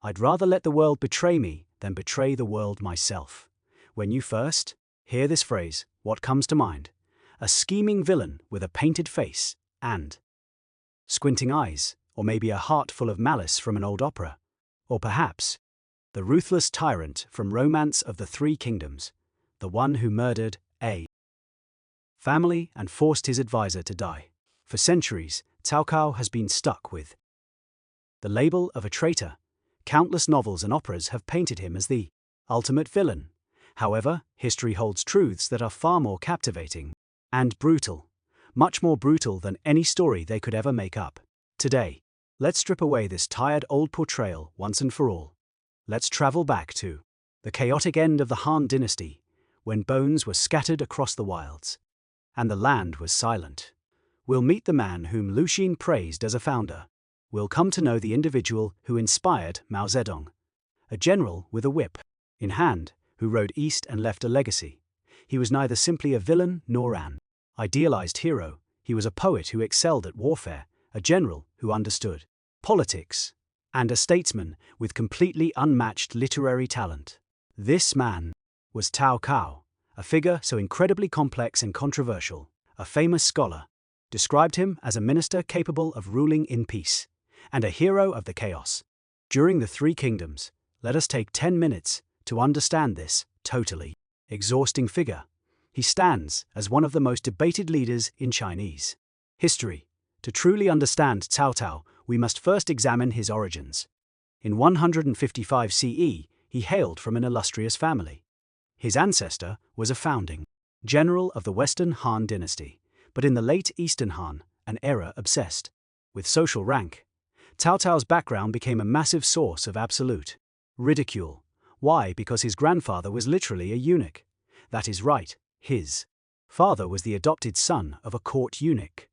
I'd rather let the world betray me than betray the world myself. When you first hear this phrase, what comes to mind? A scheming villain with a painted face and squinting eyes, or maybe a heart full of malice from an old opera. Or perhaps the ruthless tyrant from Romance of the Three Kingdoms, the one who murdered a family and forced his advisor to die. For centuries, Cao Cao has been stuck with the label of a traitor. Countless novels and operas have painted him as the ultimate villain. However, history holds truths that are far more captivating and brutal, much more brutal than any story they could ever make up. Today, let's strip away this tired old portrayal once and for all. Let's travel back to the chaotic end of the Han dynasty, when bones were scattered across the wilds, and the land was silent. We'll meet the man whom Lucian praised as a founder. We'll come to know the individual who inspired Mao Zedong, a general with a whip in hand who rode east and left a legacy. He was neither simply a villain nor an idealized hero. He was a poet who excelled at warfare, a general who understood politics, and a statesman with completely unmatched literary talent. This man was Cao Cao, a figure so incredibly complex and controversial. A famous scholar described him as a minister capable of ruling in peace, and a hero of the chaos. During the Three Kingdoms, let us take 10 minutes to understand this totally exhausting figure. He stands as one of the most debated leaders in Chinese history. To truly understand Cao Cao, we must first examine his origins. In 155 CE, he hailed from an illustrious family. His ancestor was a founding general of the Western Han dynasty, but in the late Eastern Han, an era obsessed with social rank, Cao Cao's background became a massive source of absolute ridicule. Why? Because his grandfather was literally a eunuch. That is right, his father was the adopted son of a court eunuch.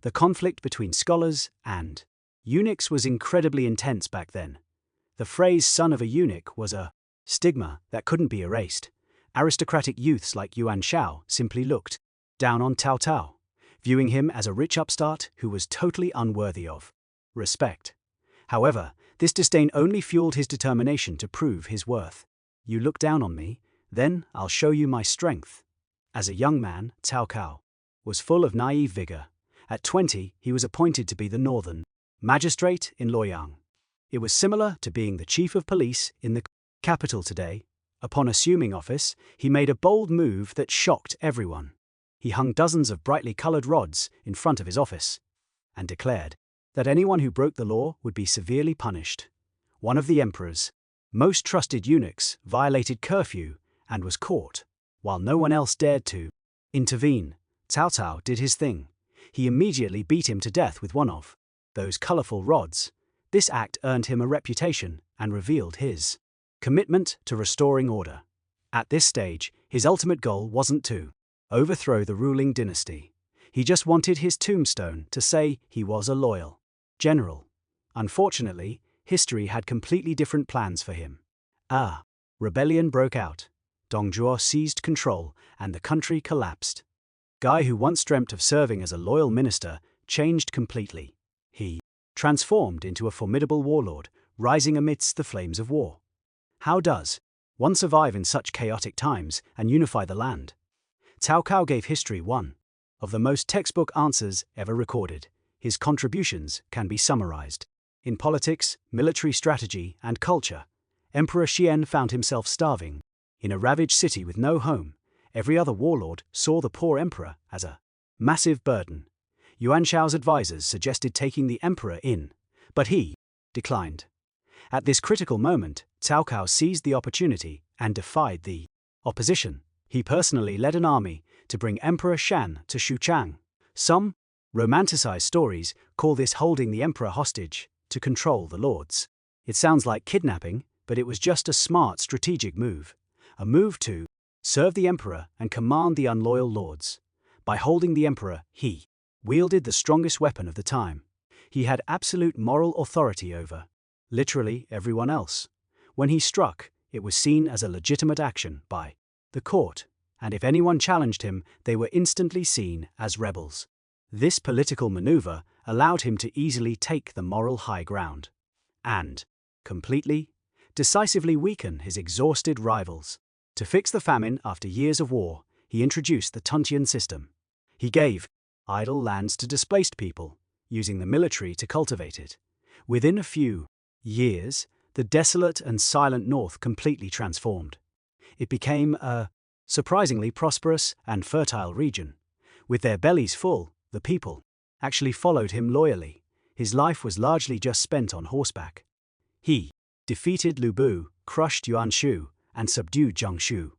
The conflict between scholars and eunuchs was incredibly intense back then. The phrase son of a eunuch was a stigma that couldn't be erased. Aristocratic youths like Yuan Shao simply looked down on Cao Cao, viewing him as a rich upstart who was totally unworthy of respect. However, this disdain only fueled his determination to prove his worth. You look down on me, then I'll show you my strength. As a young man, Cao Cao was full of naive vigor. At 20, he was appointed to be the northern magistrate in Luoyang. It was similar to being the chief of police in the capital today. Upon assuming office, he made a bold move that shocked everyone. He hung dozens of brightly colored rods in front of his office and declared that anyone who broke the law would be severely punished. One of the emperor's most trusted eunuchs violated curfew and was caught, while no one else dared to intervene. Cao Cao did his thing. He immediately beat him to death with one of those colorful rods. This act earned him a reputation and revealed his commitment to restoring order. At this stage, his ultimate goal wasn't to overthrow the ruling dynasty. He just wanted his tombstone to say he was a loyal general. Unfortunately, history had completely different plans for him. A rebellion broke out. Dongzhuo seized control and the country collapsed. Guy who once dreamt of serving as a loyal minister changed completely. He transformed into a formidable warlord, rising amidst the flames of war. How does one survive in such chaotic times and unify the land? Cao Cao gave history one of the most textbook answers ever recorded. His contributions can be summarized. In politics, military strategy, and culture, Emperor Xian found himself starving in a ravaged city with no home. Every other warlord saw the poor emperor as a massive burden. Yuan Shao's advisors suggested taking the emperor in, but he declined. At this critical moment, Cao Cao seized the opportunity and defied the opposition. He personally led an army to bring Emperor Shan to Xuchang. Some romanticized stories call this holding the emperor hostage to control the lords. It sounds like kidnapping, but it was just a smart strategic move. A move to serve the emperor and command the unloyal lords. By holding the emperor, he wielded the strongest weapon of the time. He had absolute moral authority over literally everyone else. When he struck, it was seen as a legitimate action by the court, and if anyone challenged him, they were instantly seen as rebels. This political maneuver allowed him to easily take the moral high ground. And completely, decisively weaken his exhausted rivals. To fix the famine after years of war, he introduced the Tuntian system. He gave idle lands to displaced people, using the military to cultivate it. Within a few years, the desolate and silent north completely transformed. It became a surprisingly prosperous and fertile region. With their bellies full, the people actually followed him loyally. His life was largely just spent on horseback. He defeated Lu Bu, crushed Yuan Shu, and subdued Jiangsu.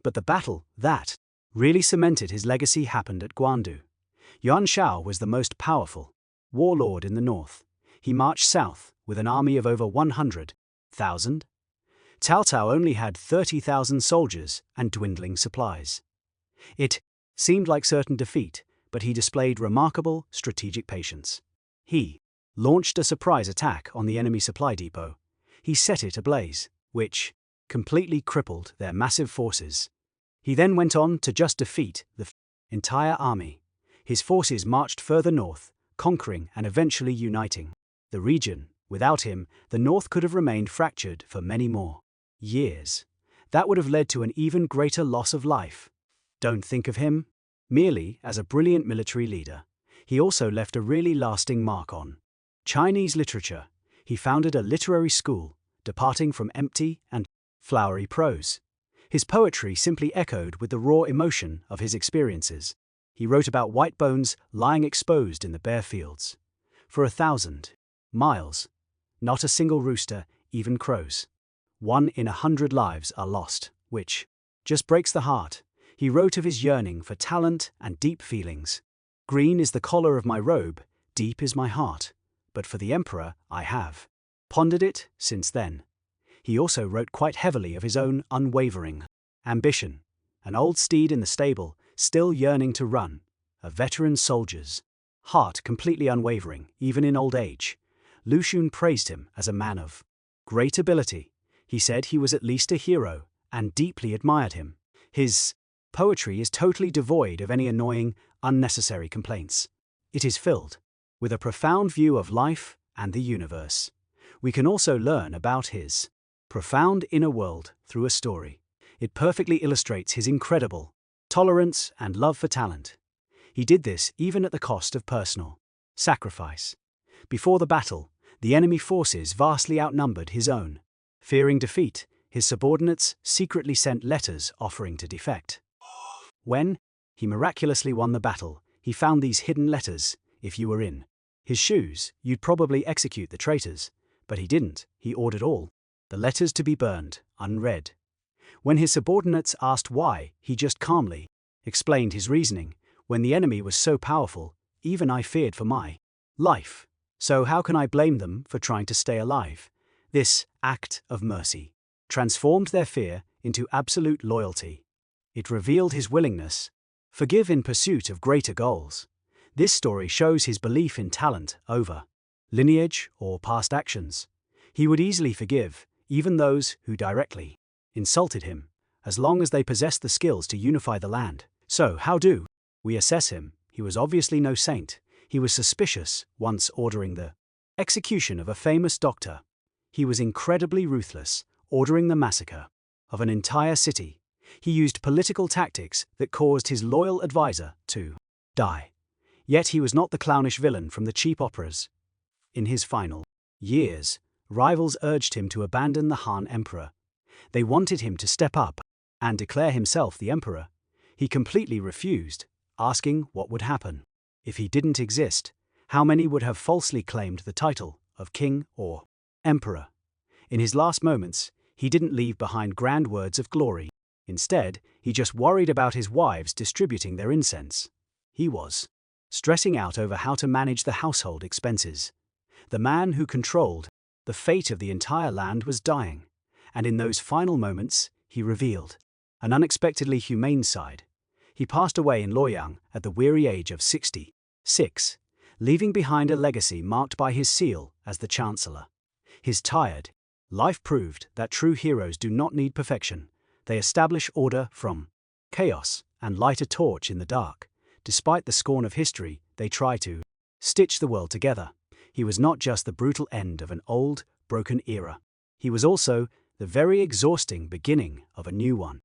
But the battle that really cemented his legacy happened at Guandu. Yuan Shao was the most powerful warlord in the north. He marched south with an army of over 100,000. Cao Cao only had 30,000 soldiers and dwindling supplies. It seemed like certain defeat, but he displayed remarkable strategic patience. He launched a surprise attack on the enemy supply depot. He set it ablaze, which completely crippled their massive forces. He then went on to just defeat the entire army. His forces marched further north, conquering and eventually uniting the region. Without him, the north could have remained fractured for many more years. That would have led to an even greater loss of life. Don't think of him merely as a brilliant military leader. He also left a really lasting mark on Chinese literature. He founded a literary school, departing from empty and flowery prose. His poetry simply echoed with the raw emotion of his experiences. He wrote about white bones lying exposed in the bare fields. For 1,000 miles, not a single rooster even crows. 1 in 100 lives are lost, which just breaks the heart. He wrote of his yearning for talent and deep feelings. Green is the collar of my robe, deep is my heart. But for the emperor, I have pondered it since then. He also wrote quite heavily of his own unwavering ambition. An old steed in the stable, still yearning to run. A veteran soldier's heart completely unwavering, even in old age. Lu Xun praised him as a man of great ability. He said he was at least a hero, and deeply admired him. His poetry is totally devoid of any annoying, unnecessary complaints. It is filled with a profound view of life and the universe. We can also learn about his profound inner world through a story. It perfectly illustrates his incredible tolerance and love for talent. He did this even at the cost of personal sacrifice. Before the battle, the enemy forces vastly outnumbered his own. Fearing defeat, his subordinates secretly sent letters offering to defect. When he miraculously won the battle, he found these hidden letters. If you were in his shoes, you'd probably execute the traitors. But he didn't. He ordered all the letters to be burned, unread. When his subordinates asked why, he just calmly explained his reasoning. When the enemy was so powerful, even I feared for my life. So how can I blame them for trying to stay alive? This act of mercy transformed their fear into absolute loyalty. It revealed his willingness forgive in pursuit of greater goals. This story shows his belief in talent over lineage or past actions. He would easily forgive even those who directly insulted him, as long as they possessed the skills to unify the land. So how do we assess him? He was obviously no saint. He was suspicious, once ordering the execution of a famous doctor. He was incredibly ruthless, ordering the massacre of an entire city. He used political tactics that caused his loyal advisor to die. Yet he was not the clownish villain from the cheap operas. In his final years, rivals urged him to abandon the Han Emperor. They wanted him to step up and declare himself the emperor. He completely refused, asking what would happen if he didn't exist. How many would have falsely claimed the title of king or emperor? In his last moments, he didn't leave behind grand words of glory. Instead, he just worried about his wives distributing their incense. He was stressing out over how to manage the household expenses. The man who controlled the fate of the entire land was dying, and in those final moments, he revealed an unexpectedly humane side. He passed away in Luoyang at the weary age of 66, leaving behind a legacy marked by his seal as the chancellor. His tired life proved that true heroes do not need perfection. They establish order from chaos and light a torch in the dark. Despite the scorn of history, they try to stitch the world together. He was not just the brutal end of an old, broken era. He was also the very exhausting beginning of a new one.